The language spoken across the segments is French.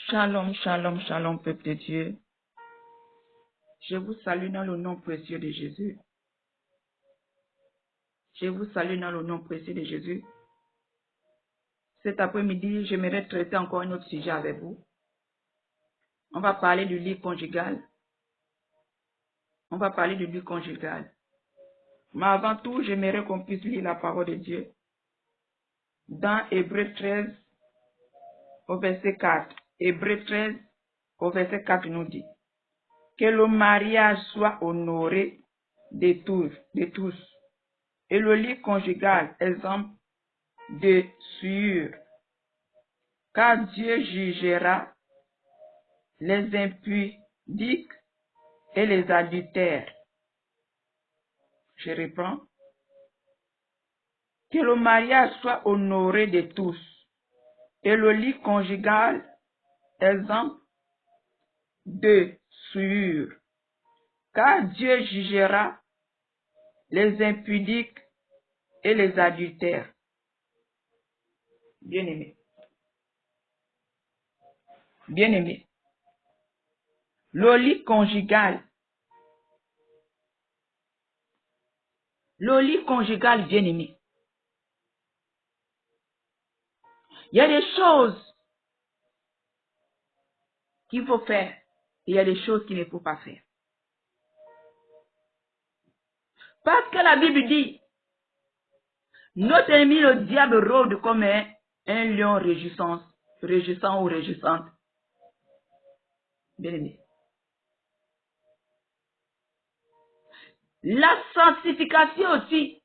Shalom, shalom, shalom, peuple de Dieu. Je vous salue dans le nom précieux de Jésus. Je vous salue dans le nom précieux de Jésus. Cet après-midi, j'aimerais traiter encore un autre sujet avec vous. On va parler du lit conjugal. On va parler du lit conjugal. Mais avant tout, j'aimerais qu'on puisse lire la parole de Dieu. Dans Hébreux 13, au verset 4. Hébreux 13, au verset 4 nous dit que le mariage soit honoré de tous. Et le lit conjugal, exemple de souillure. Car Dieu jugera les impudiques et les adultères. Je reprends. Que le mariage soit honoré de tous. Et le lit conjugal, exemple de souillure. Car Dieu jugera les impudiques et les adultères. Bien-aimés. Bien-aimés. Le lit conjugal. Le lit conjugal, bien-aimé. Il y a des choses qu'il faut faire et il y a des choses qu'il ne faut pas faire. Parce que la Bible dit, notre ennemi, le diable, rôde comme un lion réjouissant ou réjouissante. Bien-aimé. La sanctification aussi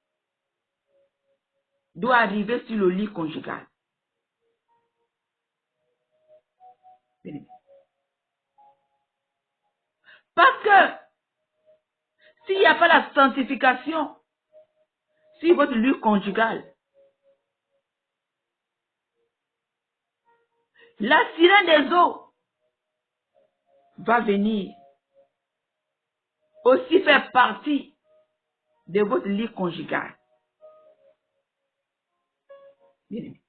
doit arriver sur le lit conjugal. Bien-aimé. Parce que s'il n'y a pas la sanctification sur votre lit conjugal, la sirène des eaux va venir aussi faire partie de votre lit conjugal. Bien-aimé.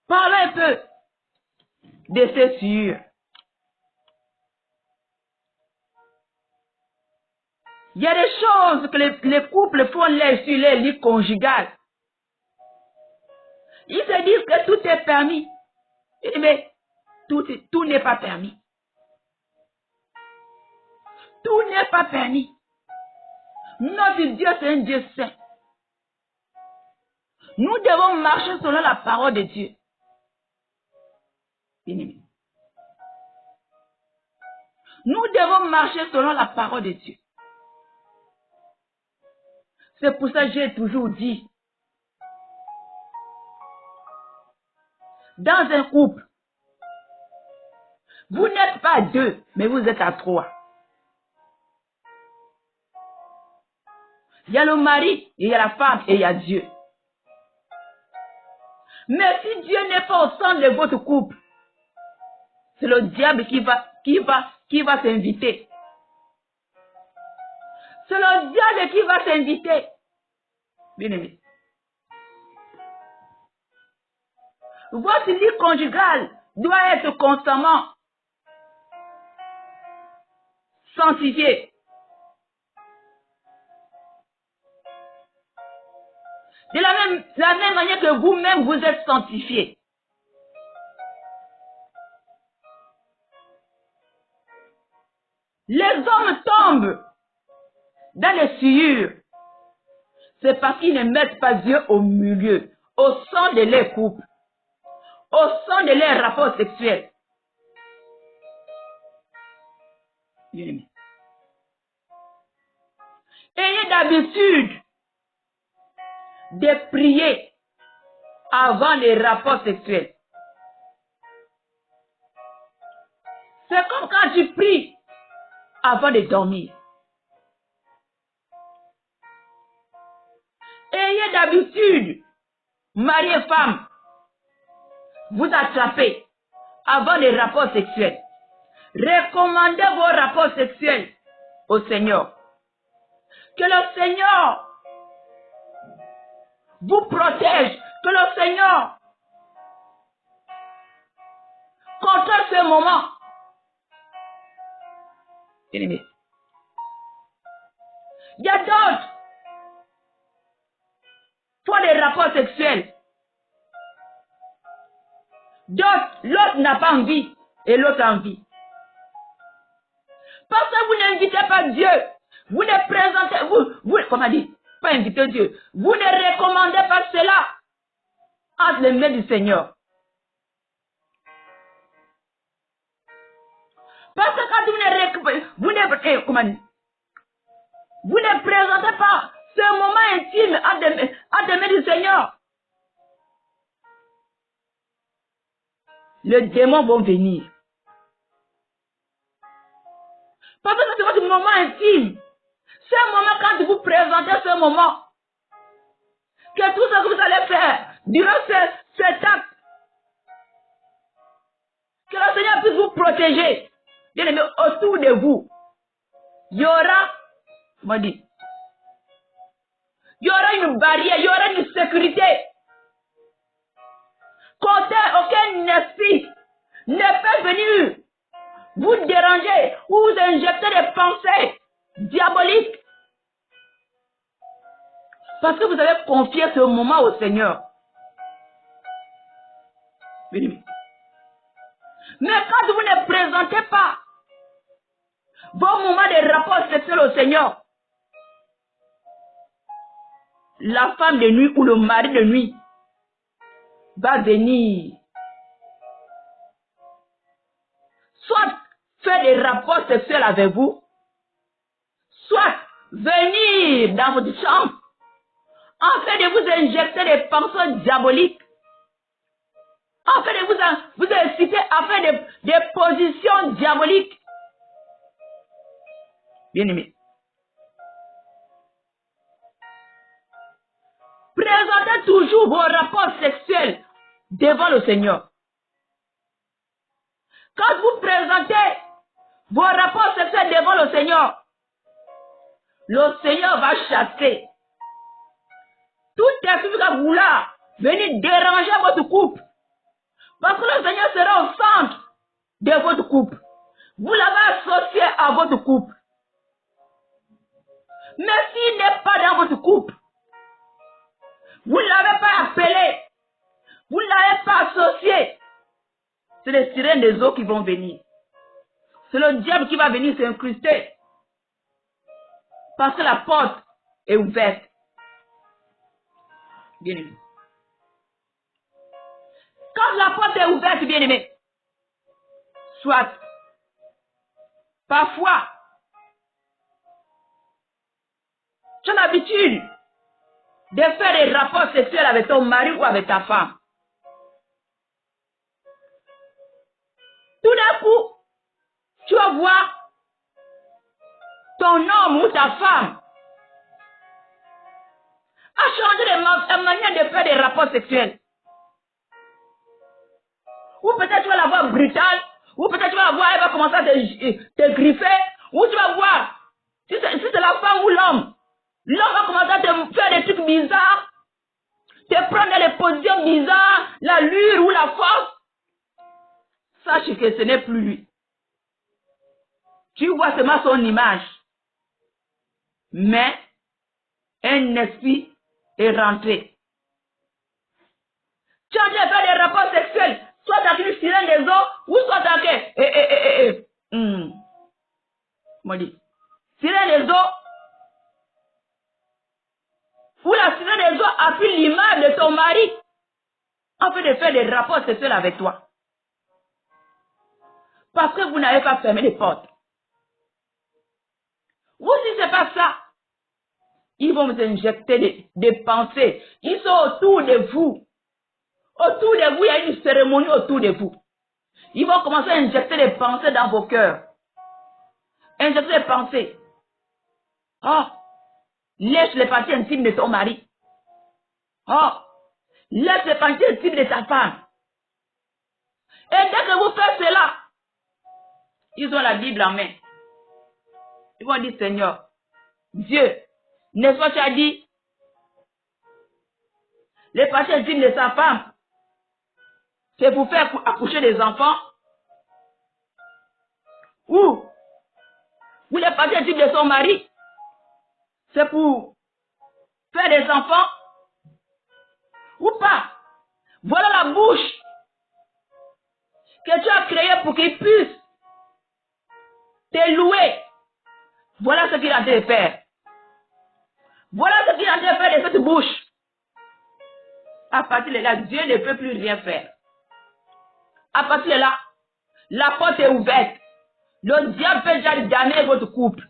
Parlez un peu de ces souillures. Il y a des choses que les couples font sur les lits conjugales. Ils se disent que tout est permis. Mais tout n'est pas permis. Tout n'est pas permis. Notre Dieu, c'est un Dieu saint. Nous devons marcher selon la parole de Dieu. Bien-aimé. Nous devons marcher selon la parole de Dieu. C'est pour ça que j'ai toujours dit, dans un couple, vous n'êtes pas deux, mais vous êtes à trois. Il y a le mari, il y a la femme et il y a Dieu. Mais si Dieu n'est pas au centre de votre couple, c'est le diable qui va s'inviter. C'est le diable qui va s'inviter. Bien-aimé. Votre lit conjugal doit être constamment sanctifié. De la même manière que vous-même vous êtes sanctifié. Les hommes tombent dans les souillures. C'est parce qu'ils ne mettent pas Dieu au milieu, au centre de leur couple, au centre de leurs rapports sexuels. Bien-aimé. Ayez d'habitude de prier avant les rapports sexuels. C'est comme quand tu pries avant de dormir. Ayez d'habitude, mari et femme, vous attrapez avant les rapports sexuels. Recommandez vos rapports sexuels au Seigneur. Que le Seigneur vous protège. Que le Seigneur cœur ce moment. Bien-aimé. Il y a d'autres qui font des rapports sexuels. D'autres, l'autre n'a pas envie et l'autre a envie. Parce que vous n'invitez pas Dieu, vous ne présentez, comment dire, pas inviter Dieu, vous ne recommandez pas cela entre les mains du Seigneur. Parce que quand vous ne présentez pas ce moment intime entre les mains du Seigneur, les démons vont venir. Parce que c'est votre moment intime. Ce moment, quand vous présentez ce moment, que tout ce que vous allez faire durant cet acte, que le Seigneur puisse vous protéger. Bien aimé, autour de vous, il y aura, comment dire, il y aura une barrière, il y aura une sécurité. Aucun esprit ne peut venir vous déranger ou vous injecter des pensées diaboliques. Parce que vous avez confié ce moment au Seigneur. Mais quand vous ne présentez pas vos moments de rapport sexuel au Seigneur, la femme de nuit ou le mari de nuit va venir soit faire des rapports sexuels avec vous, soit venir dans votre chambre afin de vous injecter des pensées diaboliques, afin de vous inciter à faire des positions diaboliques. Bien-aimé, présentez toujours vos rapports sexuels devant le Seigneur. Quand vous présentez vos rapports sexuels devant le Seigneur va chasser tout esprit qui va vouloir venir déranger votre couple. Parce que le Seigneur sera au centre de votre couple. Vous l'avez associé à votre couple. Mais s'il n'est pas dans votre couple, vous ne l'avez pas appelé, vous ne l'avez pas associé, c'est les sirènes des eaux qui vont venir. C'est le diable qui va venir s'incruster. Parce que la porte est ouverte. Bien-aimé. Quand la porte est ouverte, bien-aimé, soit, parfois, tu as l'habitude de faire des rapports sexuels avec ton mari ou avec ta femme. Tout d'un coup, tu vas voir ton homme ou ta femme a changé de manière de faire des rapports sexuels. Ou peut-être tu vas la voir brutale, ou peut-être tu vas la voir, elle va commencer à te griffer, ou tu vas voir, si c'est la femme ou l'homme va commencer à te faire des trucs bizarres, te prendre des positions bizarres, la lure ou la force. Sache que ce n'est plus lui. Tu vois seulement son image. Mais un esprit est rentré. Tu as dû faire des rapports sexuels, soit avec une sirène des eaux, ou soit avec sirène des eaux, ou la sirène des eaux a pris l'image de ton mari, afin de faire des rapports sexuels avec toi. Parce que vous n'avez pas fermé les portes. Ou si ce n'est pas ça, ils vont vous injecter des pensées. Ils sont autour de vous. Autour de vous, il y a une cérémonie autour de vous. Ils vont commencer à injecter des pensées dans vos cœurs. Injecter des pensées. Oh, laisse les parties intimes de ton mari. Oh, laisse les parties intimes de ta femme. Et dès que vous faites cela, ils ont la Bible en main. Ils vont dire, Seigneur, Dieu, n'est-ce pas, tu as dit, les parties intimes de sa femme, c'est pour faire accoucher des enfants. Ou les parties intimes de son mari, c'est pour faire des enfants ou pas. Voilà la bouche que tu as créée pour qu'il puisse te louer. Voilà ce qu'il a en train de faire. Voilà ce qu'il est en train de faire de cette bouche. À partir de là, Dieu ne peut plus rien faire. À partir de là, la porte est ouverte. Le diable peut déjà damner votre couple.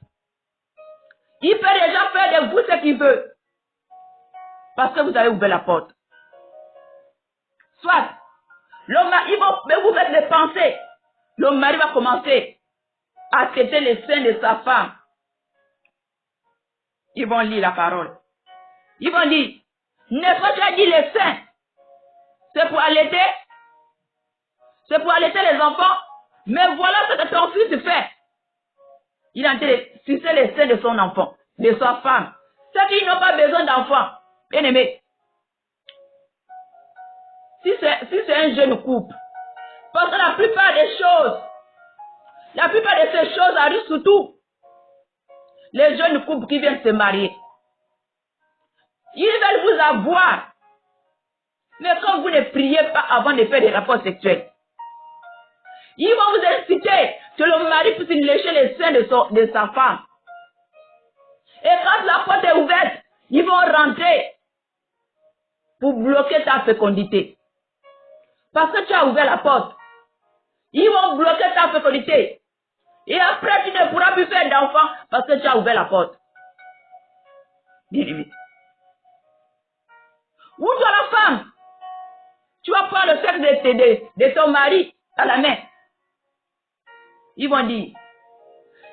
Il peut déjà faire de vous ce qu'il veut. Parce que vous avez ouvert la porte. Soit, le mari va vous faire des pensées. Le mari va commencer à traiter les seins de sa femme. Ils vont lire la parole. Ils vont dire, n'est-ce pas, tu as dit les seins? C'est pour allaiter? C'est pour allaiter les enfants? Mais voilà ce que ton fils fait. Il est en train de sucer les seins de son enfant, de sa femme. C'est qu'ils n'ont pas besoin d'enfants. Bien aimé. Si c'est un jeune couple, parce que la plupart de ces choses arrivent surtout les jeunes couples qui viennent se marier. Ils veulent vous avoir. Mais quand vous ne priez pas avant de faire des rapports sexuels, ils vont vous inciter que le mari puisse lécher les seins de sa femme. Et quand la porte est ouverte, ils vont rentrer pour bloquer ta fécondité. Parce que tu as ouvert la porte. Ils vont bloquer ta fécondité. Et après, tu ne pourras plus faire d'enfants parce que tu as ouvert la porte. Bien aimé. Ou toi la femme, tu vas prendre le sexe de ton mari à la main. Ils vont dire,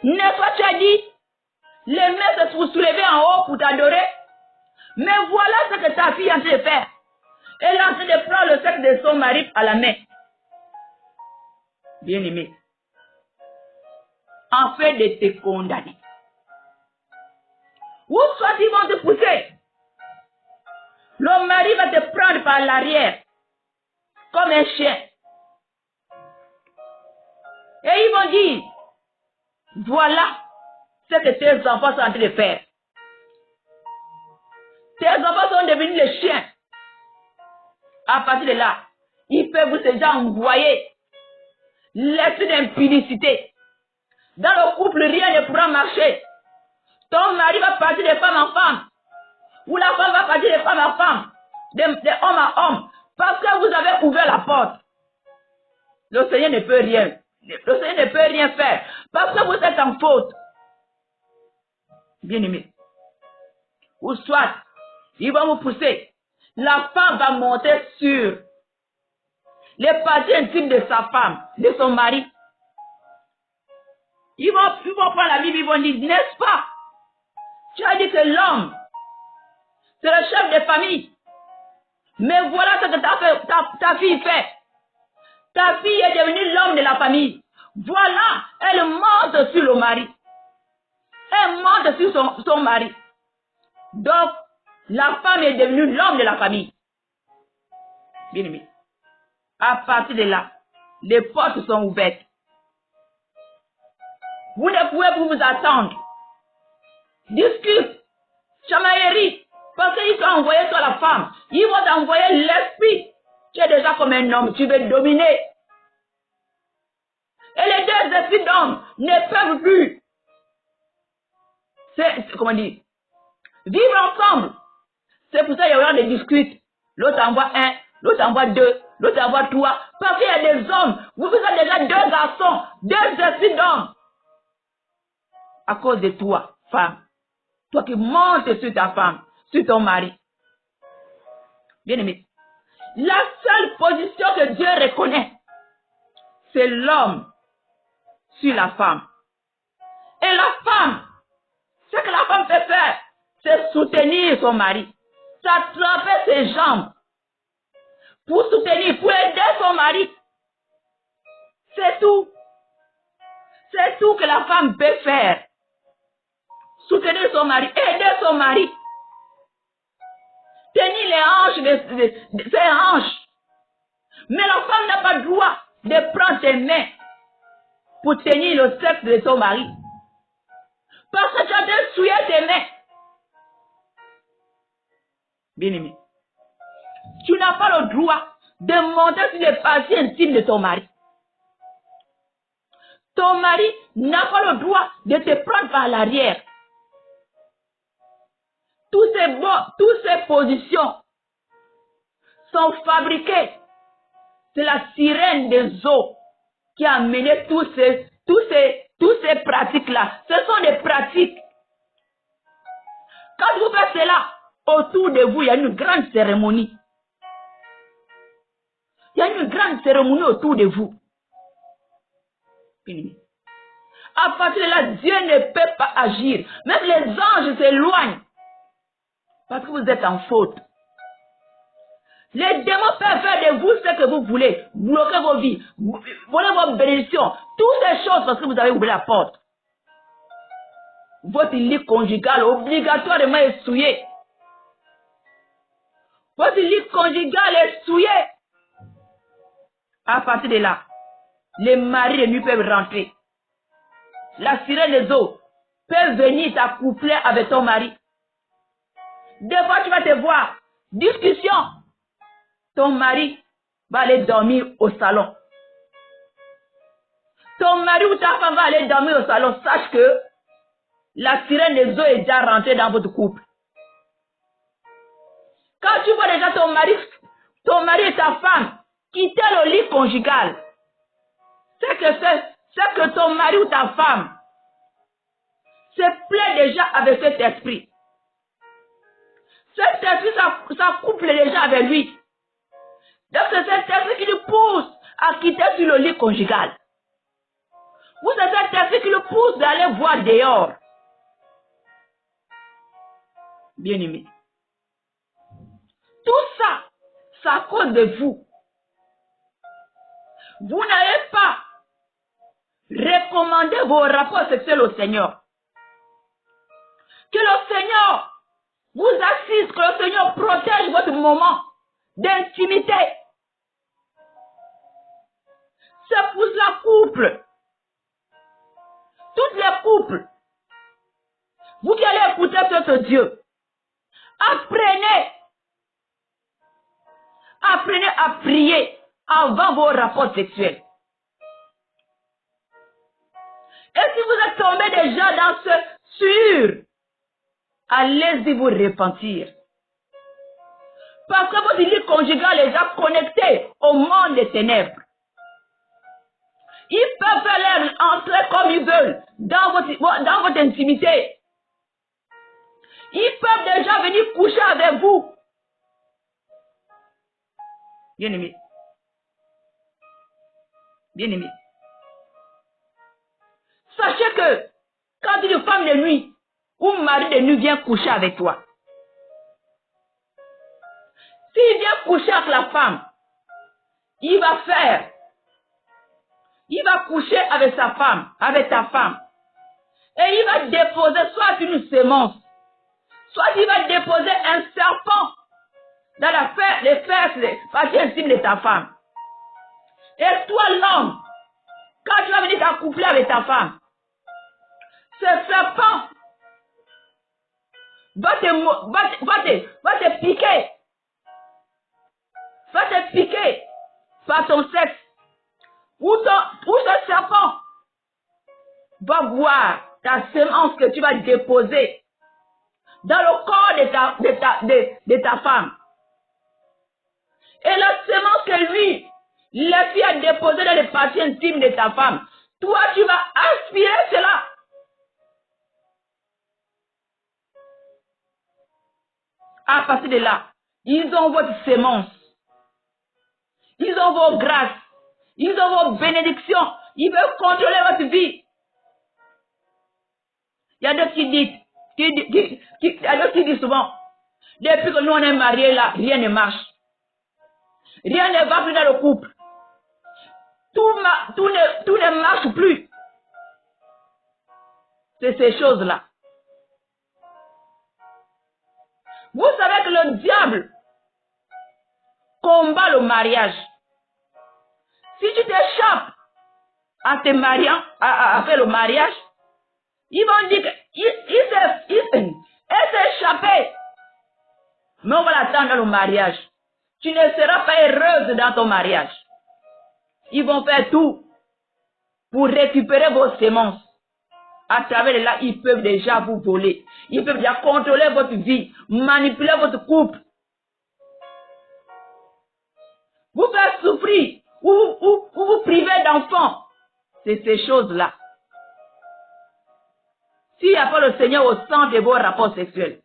n'est-ce pas, tu as dit, les mains se sont soulevées en haut pour t'adorer. Mais voilà ce que ta fille est en train de faire. Elle est en train de prendre le sexe de son mari à la main. Bien aimé. En fait de te condamner. Ou soit ils vont te pousser. Le mari va te prendre par l'arrière. Comme un chien. Et ils vont dire, voilà ce que tes enfants sont en train de faire. Tes enfants sont devenus les chiens. À partir de là, ils peuvent vous déjà envoyer l'esprit d'impudicité. Dans le couple, rien ne pourra marcher. Ton mari va partir de femme en femme. Ou la femme va partir de femme en femme. De homme à homme. Parce que vous avez ouvert la porte. Le Seigneur ne peut rien. Le Seigneur ne peut rien faire. Parce que vous êtes en faute. Bien-aimé. Ou soit, ils vont vous pousser. La femme va monter sur les parties intimes de sa femme, de son mari. Ils vont prendre la Bible, ils vont dire, n'est-ce pas? Tu as dit que l'homme, c'est le chef de famille. Mais voilà ce que ta fille fait. Ta fille est devenue l'homme de la famille. Voilà, elle monte sur le mari. Elle monte sur son mari. Donc, la femme est devenue l'homme de la famille. Bien aimé. À partir de là, les portes sont ouvertes. Vous ne pouvez plus vous attendre. Discute, chamaillerie, parce qu'ils t'ont envoyé sur la femme. Ils vont t'envoyer l'esprit. Tu es déjà comme un homme, tu veux dominer. Et les deux esprits d'hommes ne peuvent plus. Comment dire, vivre ensemble. C'est pour ça qu'il y aura des disputes. L'autre envoie un, l'autre envoie deux, l'autre envoie trois. Parce qu'il y a des hommes. Vous êtes déjà deux garçons, deux esprits d'hommes. À cause de toi, femme. Toi qui montes sur ta femme, sur ton mari. Bien aimé. La seule position que Dieu reconnaît, c'est l'homme sur la femme. Et la femme, ce que la femme peut faire, c'est soutenir son mari. S'attraper ses jambes. Pour soutenir, pour aider son mari. C'est tout. C'est tout que la femme peut faire. Soutenir son mari, aider son mari. Tenir les hanches de ses hanches. Mais la femme n'a pas le droit de prendre tes mains pour tenir le sexe de ton mari. Parce que tu as dessouillé tes mains. Bien-aimé, tu n'as pas le droit de monter sur les parties intimes de ton mari. Ton mari n'a pas le droit de te prendre par l'arrière. Toutes ces positions sont fabriquées. C'est la sirène des eaux qui a mené toutes ces pratiques-là. Ce sont des pratiques. Quand vous faites cela, autour de vous, il y a une grande cérémonie. Il y a une grande cérémonie autour de vous. À partir de là, Dieu ne peut pas agir. Même les anges s'éloignent. Parce que vous êtes en faute. Les démons peuvent faire de vous ce que vous voulez. Bloquer vos vies. Voler vos bénédictions. Toutes ces choses parce que vous avez ouvert la porte. Votre lit conjugal obligatoirement est souillé. Votre lit conjugal est souillé. À partir de là, les maris de nuit peuvent rentrer. La sirène des eaux peut venir t'accoupler avec ton mari. Des fois, tu vas te voir. Discussion. Ton mari va aller dormir au salon. Ton mari ou ta femme va aller dormir au salon. Sache que la sirène des eaux est déjà rentrée dans votre couple. Quand tu vois déjà ton mari et ta femme quitter le lit conjugal, c'est que ton mari ou ta femme se plaît déjà avec cet esprit. Cet esprit, ça couple déjà avec lui. Donc c'est cet esprit qui le pousse à quitter sur le lit conjugal. Ou c'est cet esprit qui le pousse d'aller voir dehors. Bien-aimé. Tout ça, c'est à cause de vous. Vous n'avez pas recommandé vos rapports sexuels au Seigneur. Que le Seigneur vous assiste, que le Seigneur protège votre moment d'intimité. C'est pour la couple. Toutes les couples. Vous qui allez écouter ce Dieu. Apprenez à prier avant vos rapports sexuels. Et si vous êtes tombé déjà dans ce allez-y vous repentir. Parce que votre lit conjugal est déjà connecté au monde des ténèbres. Ils peuvent faire entrer comme ils veulent dans votre intimité. Ils peuvent déjà venir coucher avec vous. Bien-aimé. Bien-aimé. Sachez que quand une femme de nuit ou un mari de nuit vient coucher avec toi, s'il vient coucher avec la femme, il va coucher avec sa femme, avec ta femme. Et il va déposer soit une sémence, soit il va déposer un serpent dans les fesses, les parties intimes de ta femme. Et toi, l'homme, quand tu vas venir t'accoupler avec ta femme, ce serpent va te piquer. Va te piquer par ton sexe. Ou ce serpent va boire ta sémence que tu vas déposer dans le corps de ta femme. Et la sémence que lui, la fille a déposée dans les parties intimes de ta femme, toi tu vas aspirer cela. À partir de là, ils ont votre sémence. Ils ont vos grâces. Ils ont vos bénédictions. Ils veulent contrôler votre vie. Il y a d'autres qui disent souvent, depuis que nous on est mariés là, rien ne marche. Rien ne va plus dans le couple. Tout ne marche plus. C'est ces choses-là. Vous savez que le diable combat le mariage. Si tu t'échappes en te mariant, après le mariage, ils vont dire qu'il s'est échappé. Mais on va l'attendre dans le mariage. Tu ne seras pas heureuse dans ton mariage. Ils vont faire tout pour récupérer vos semences. À travers là, ils peuvent déjà vous voler. Ils peuvent déjà contrôler votre vie, manipuler votre couple. Vous faire souffrir, ou vous priver d'enfants. C'est ces choses-là. S'il n'y a pas le Seigneur au centre de vos rapports sexuels,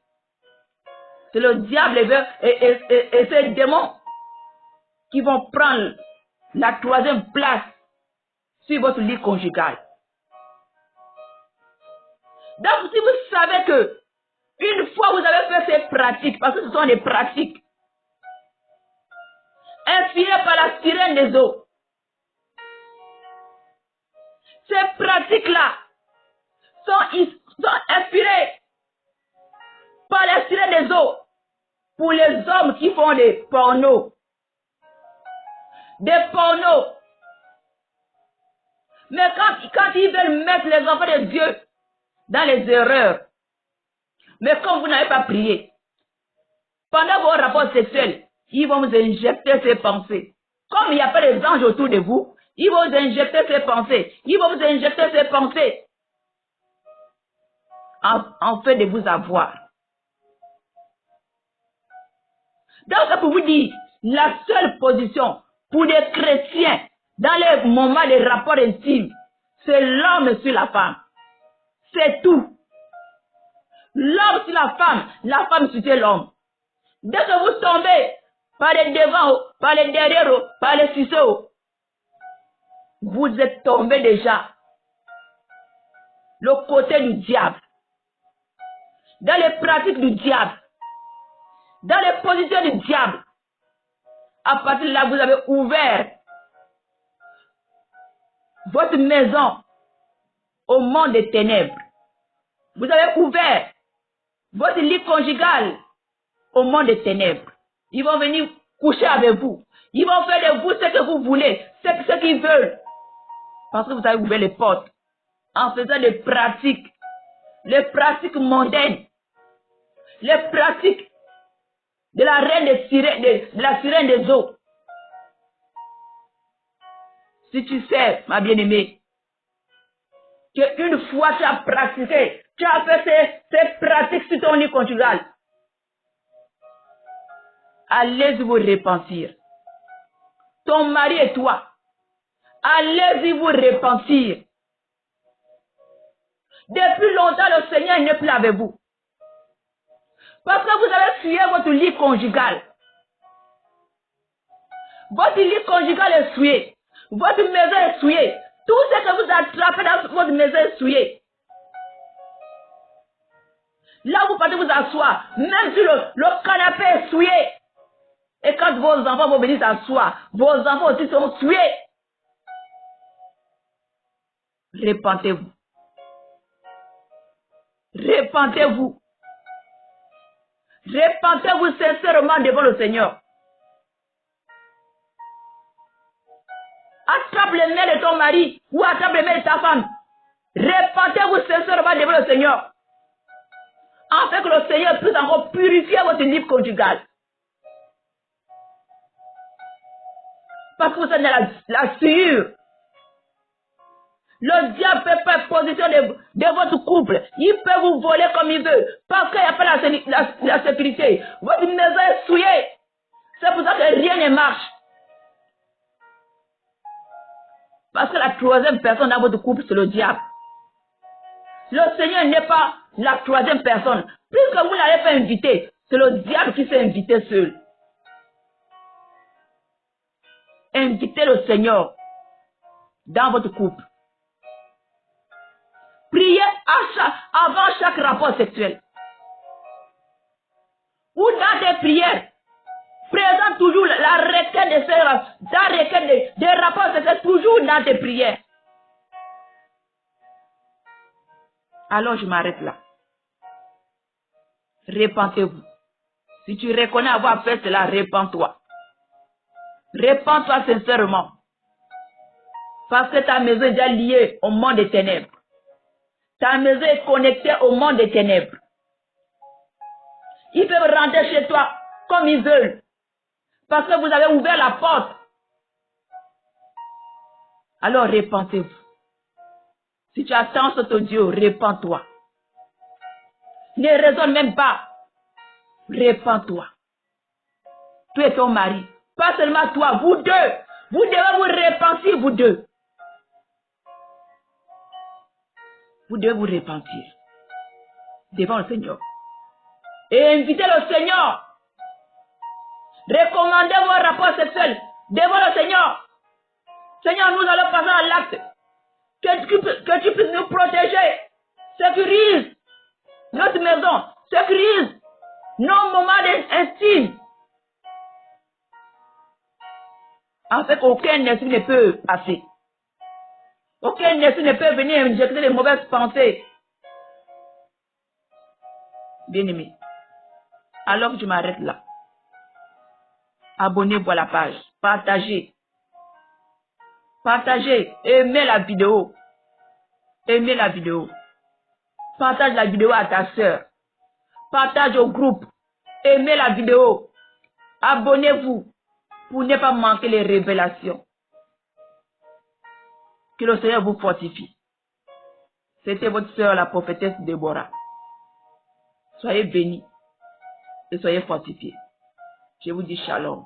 c'est le diable et ces démons qui vont prendre la troisième place sur votre lit conjugal. Donc, si vous savez que une fois vous avez fait ces pratiques, parce que ce sont des pratiques, inspirées par la sirène des eaux, ces pratiques-là sont inspirées par la sirène des eaux pour les hommes qui font des pornos. Des pornos. Mais quand ils veulent mettre les enfants de Dieu dans les erreurs, mais comme vous n'avez pas prié, pendant vos rapports sexuels, ils vont vous injecter ces pensées. Comme il n'y a pas des anges autour de vous, ils vont vous injecter ces pensées. Ils vont vous injecter ces pensées en fait de vous avoir. Donc, c'est pour vous dire, la seule position pour les chrétiens dans les moments de rapports intimes, c'est l'homme sur la femme. C'est tout. L'homme sur la femme sur l'homme. Dès que vous tombez par les devants, par les derrière, par les ciseaux, vous êtes tombé déjà. Le côté du diable. Dans les pratiques du diable. Dans les positions du diable. À partir de là, vous avez ouvert votre maison au monde des ténèbres. Vous avez ouvert votre lit conjugal au monde des ténèbres. Ils vont venir coucher avec vous. Ils vont faire de vous ce que vous voulez, ce qu'ils veulent. Parce que vous avez ouvert les portes en faisant des pratiques, les pratiques mondaines, les pratiques de la reine de la sirène des eaux. Si tu sais, ma bien-aimée, qu'une fois tu as pratiqué, tu as fait ces pratiques sur ton lit conjugal, allez-y vous repentir. Ton mari et toi, allez-y vous repentir. Depuis longtemps, le Seigneur n'est plus avec vous. Parce que vous avez fuyé votre lit conjugal. Votre lit conjugal est souillé. Votre maison est souillée. Tout ce que vous attrapez dans votre maison est souillé. Là, vous partez vous asseoir. Même si le canapé est souillé. Et quand vos enfants vont venir s'asseoir, vos enfants aussi sont souillés. Repentez-vous. Repentez-vous. Repentez-vous sincèrement devant le Seigneur. Attrape les mains de ton mari ou attrape les mains de ta femme. Repentez-vous sincèrement devant le Seigneur. Afin que le Seigneur puisse encore purifier votre vie conjugale. Parce que vous êtes dans la sueur. Le diable peut faire position de votre couple. Il peut vous voler comme il veut. Parce qu'il n'y a pas la sécurité. Votre maison est souillée. C'est pour ça que rien ne marche. Parce que la troisième personne dans votre couple, c'est le diable. Le Seigneur n'est pas la troisième personne. Puisque vous n'allez pas inviter, c'est le diable qui s'est invité seul. Invitez le Seigneur dans votre couple. Priez avant chaque rapport sexuel. Ou dans des prières, présente toujours la requête des rapports sexuels, toujours dans tes prières. Alors je m'arrête là. Repentez-vous. Si tu reconnais avoir fait cela, repens-toi. Repens-toi sincèrement. Parce que ta maison est déjà liée au monde des ténèbres. Ta maison est connectée au monde des ténèbres. Ils peuvent rentrer chez toi comme ils veulent. Parce que vous avez ouvert la porte. Alors répentez-vous. Si tu attends cet audio, répands-toi. Ne raisonne même pas. Répands-toi. Tu et ton mari. Pas seulement toi, vous deux. Vous devez vous repentir, vous deux. Vous devez vous repentir devant le Seigneur. Et invitez le Seigneur. Recommandez vos rapports sexuels devant le Seigneur. Seigneur, nous allons passer à l'acte. Que tu puisses nous protéger. Sécurise notre maison. Sécurise nos moments intimes. En fait, aucun esprit ne peut passer. Aucun esprit ne peut venir injecter les mauvaises pensées. Bien-aimé, alors que je m'arrête là, abonnez-vous à la page, partagez. Partagez, aimez la vidéo. Aimez la vidéo. Partage la vidéo à ta soeur. Partage au groupe. Aimez la vidéo. Abonnez-vous pour ne pas manquer les révélations. Que le Seigneur vous fortifie. C'était votre soeur, la prophétesse Déborah. Soyez bénis et soyez fortifiés. Je vous dis shalom.